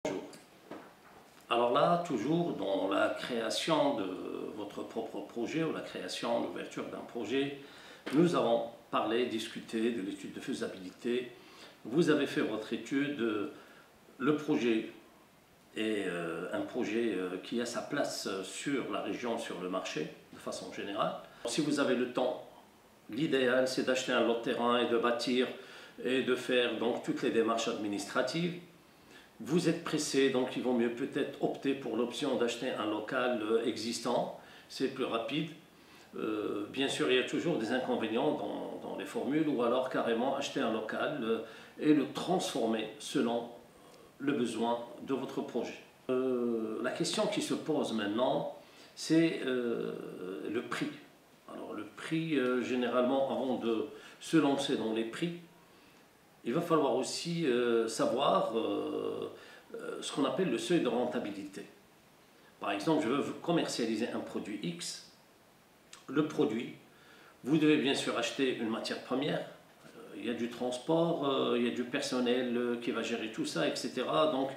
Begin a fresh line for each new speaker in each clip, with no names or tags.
Bonjour. Alors là, toujours dans la création de votre propre projet ou la création, l'ouverture d'un projet, nous avons parlé, discuté de l'étude de faisabilité. Vous avez fait votre étude. Le projet est un projet qui a sa place sur la région, sur le marché, de façon générale. Si vous avez le temps, l'idéal c'est d'acheter un lot de terrain et de bâtir et de faire donc toutes les démarches administratives. Vous êtes pressé, donc il vaut mieux peut-être opter pour l'option d'acheter un local existant, c'est plus rapide. Bien sûr, il y a toujours des inconvénients dans les formules, ou alors carrément acheter un local et le transformer selon le besoin de votre projet. La question qui se pose maintenant, c'est le prix. Alors le prix, généralement, avant de se lancer dans les prix, il va falloir aussi savoir ce qu'on appelle le seuil de rentabilité. Par exemple, je veux commercialiser un produit X. Le produit, vous devez bien sûr acheter une matière première. Il y a du transport, il y a du personnel qui va gérer tout ça, etc. Donc,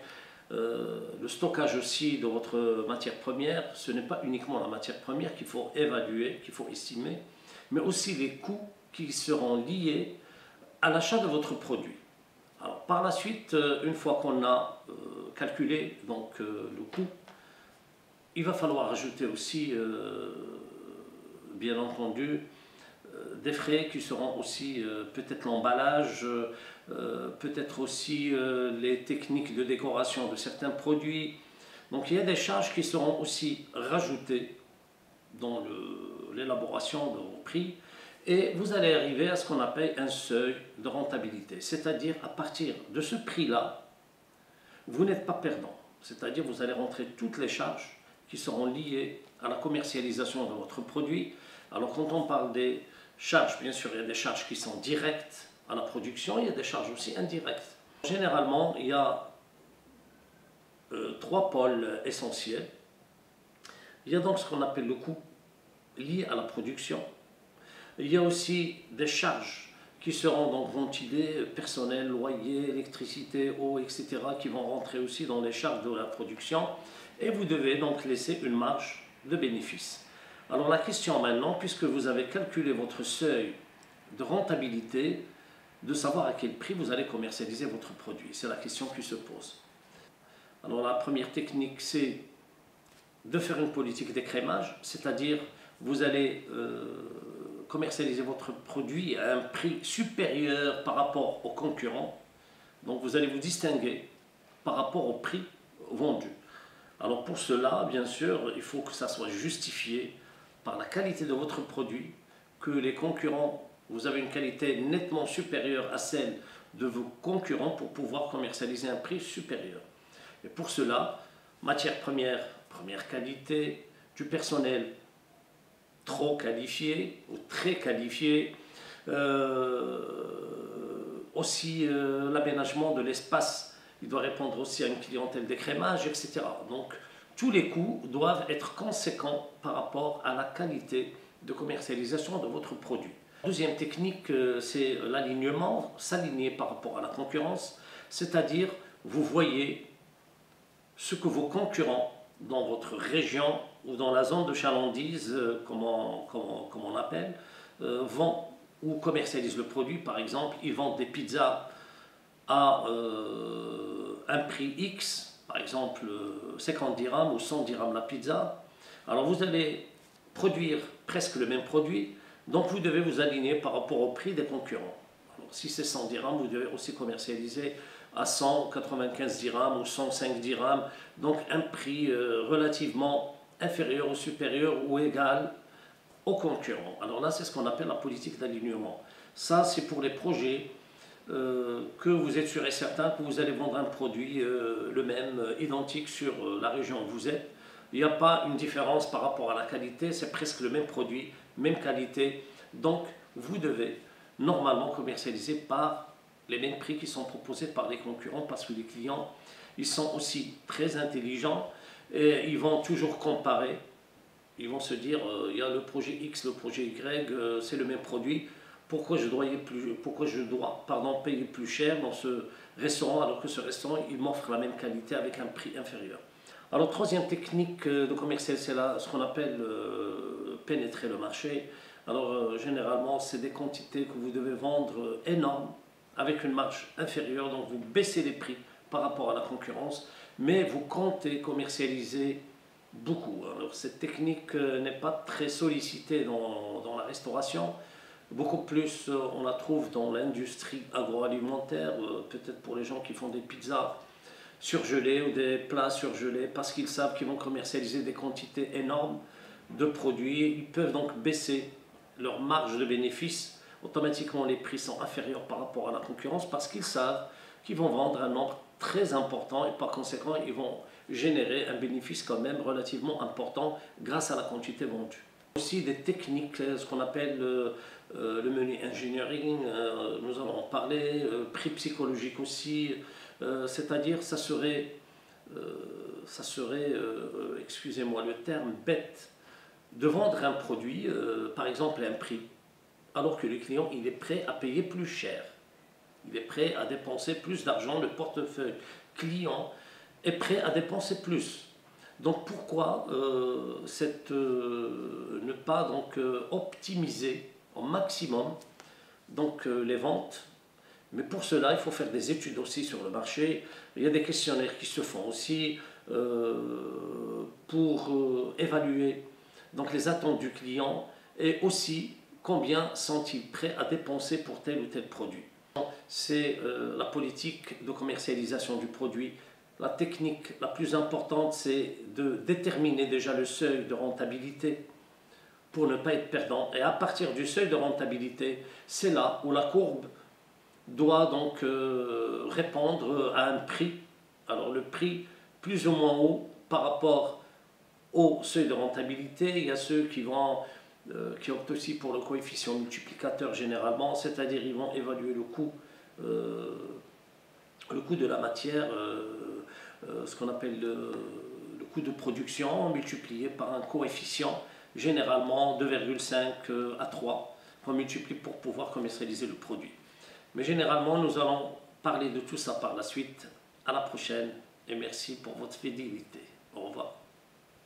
le stockage aussi de votre matière première, ce n'est pas uniquement la matière première qu'il faut évaluer, qu'il faut estimer, mais aussi les coûts qui seront liés à l'achat de votre produit. Alors, par la suite, une fois qu'on a calculé donc, le coût, il va falloir ajouter aussi, bien entendu, des frais qui seront aussi peut-être l'emballage, peut-être aussi les techniques de décoration de certains produits. Donc il y a des charges qui seront aussi rajoutées dans l'élaboration de vos prix. Et vous allez arriver à ce qu'on appelle un seuil de rentabilité. C'est-à-dire, à partir de ce prix-là, vous n'êtes pas perdant. C'est-à-dire, vous allez rentrer toutes les charges qui seront liées à la commercialisation de votre produit. Alors, quand on parle des charges, bien sûr, il y a des charges qui sont directes à la production, il y a des charges aussi indirectes. Généralement, il y a trois pôles essentiels. Il y a donc ce qu'on appelle le coût lié à la production. Il y a aussi des charges qui seront donc ventilées, personnel, loyer, électricité, eau, etc., qui vont rentrer aussi dans les charges de la production. Et vous devez donc laisser une marge de bénéfice. Alors la question maintenant, puisque vous avez calculé votre seuil de rentabilité, de savoir à quel prix vous allez commercialiser votre produit. C'est la question qui se pose. Alors la première technique, c'est de faire une politique d'écrémage, c'est-à-dire vous allez commercialiser votre produit à un prix supérieur par rapport aux concurrents. Donc vous allez vous distinguer par rapport au prix vendu. Alors pour cela, bien sûr, il faut que ça soit justifié par la qualité de votre produit, que les concurrents, vous avez une qualité nettement supérieure à celle de vos concurrents pour pouvoir commercialiser un prix supérieur. Et pour cela, matière première, première qualité, du personnel trop qualifié ou très qualifié, aussi l'aménagement de l'espace, il doit répondre aussi à une clientèle d'écrémage, etc. Donc tous les coûts doivent être conséquents par rapport à la qualité de commercialisation de votre produit. Deuxième technique, c'est l'alignement, s'aligner par rapport à la concurrence, c'est-à-dire vous voyez ce que vos concurrents dans votre région ou dans la zone de chalandise, comme on appelle, vendent ou commercialisent le produit. Par exemple, ils vendent des pizzas à un prix X, par exemple 50 dirhams ou 100 dirhams la pizza. Alors vous allez produire presque le même produit, donc vous devez vous aligner par rapport au prix des concurrents. Alors, si c'est 100 dirhams, vous devez aussi commercialiser à 195 dirhams ou 105 dirhams, donc un prix relativement inférieur ou supérieur ou égal aux concurrents. Alors là, c'est ce qu'on appelle la politique d'alignement. Ça, c'est pour les projets que vous êtes sûr et certain que vous allez vendre un produit le même, identique sur la région où vous êtes. Il n'y a pas une différence par rapport à la qualité, c'est presque le même produit, même qualité. Donc, vous devez normalement commercialiser par les mêmes prix qui sont proposés par les concurrents, parce que les clients, ils sont aussi très intelligents et ils vont toujours comparer. Ils vont se dire, il y a le projet X, le projet Y, c'est le même produit. pourquoi je dois, payer plus cher dans ce restaurant alors que ce restaurant il m'offre la même qualité avec un prix inférieur. Alors troisième technique de commercial, c'est ce qu'on appelle pénétrer le marché. Alors généralement c'est des quantités que vous devez vendre énormes avec une marge inférieure, donc vous baissez les prix par rapport à la concurrence, mais vous comptez commercialiser beaucoup. Alors cette technique n'est pas très sollicitée dans la restauration, beaucoup plus on la trouve dans l'industrie agroalimentaire, peut-être pour les gens qui font des pizzas surgelés ou des plats surgelés, parce qu'ils savent qu'ils vont commercialiser des quantités énormes de produits. Ils peuvent donc baisser leur marge de bénéfice. Automatiquement, les prix sont inférieurs par rapport à la concurrence parce qu'ils savent qu'ils vont vendre un nombre très important et par conséquent, ils vont générer un bénéfice quand même relativement important grâce à la quantité vendue. Aussi des techniques, ce qu'on appelle le menu engineering, nous allons en parler, prix psychologique aussi, c'est-à-dire ça serait excusez-moi le terme, bête de vendre un produit, par exemple à un prix, alors que le client il est prêt à payer plus cher. Il est prêt à dépenser plus d'argent, le portefeuille client est prêt à dépenser plus. Donc pourquoi ne pas optimiser au maximum les ventes? Mais pour cela, il faut faire des études aussi sur le marché. Il y a des questionnaires qui se font aussi pour évaluer les attentes du client et aussi combien sont-ils prêts à dépenser pour tel ou tel produit. C'est la politique de commercialisation du produit. La technique la plus importante, c'est de déterminer déjà le seuil de rentabilité pour ne pas être perdant. Et à partir du seuil de rentabilité, c'est là où la courbe doit répondre à un prix. Alors le prix plus ou moins haut par rapport au seuil de rentabilité. Il y a ceux qui optent aussi pour le coefficient multiplicateur généralement, c'est-à-dire ils vont évaluer le coût de la matière, ce qu'on appelle le coût de production multiplié par un coefficient généralement 2,5 à 3 qu'on multiplie pour pouvoir commercialiser le produit. Mais généralement nous allons parler de tout ça par la suite. À la prochaine et merci pour votre fidélité.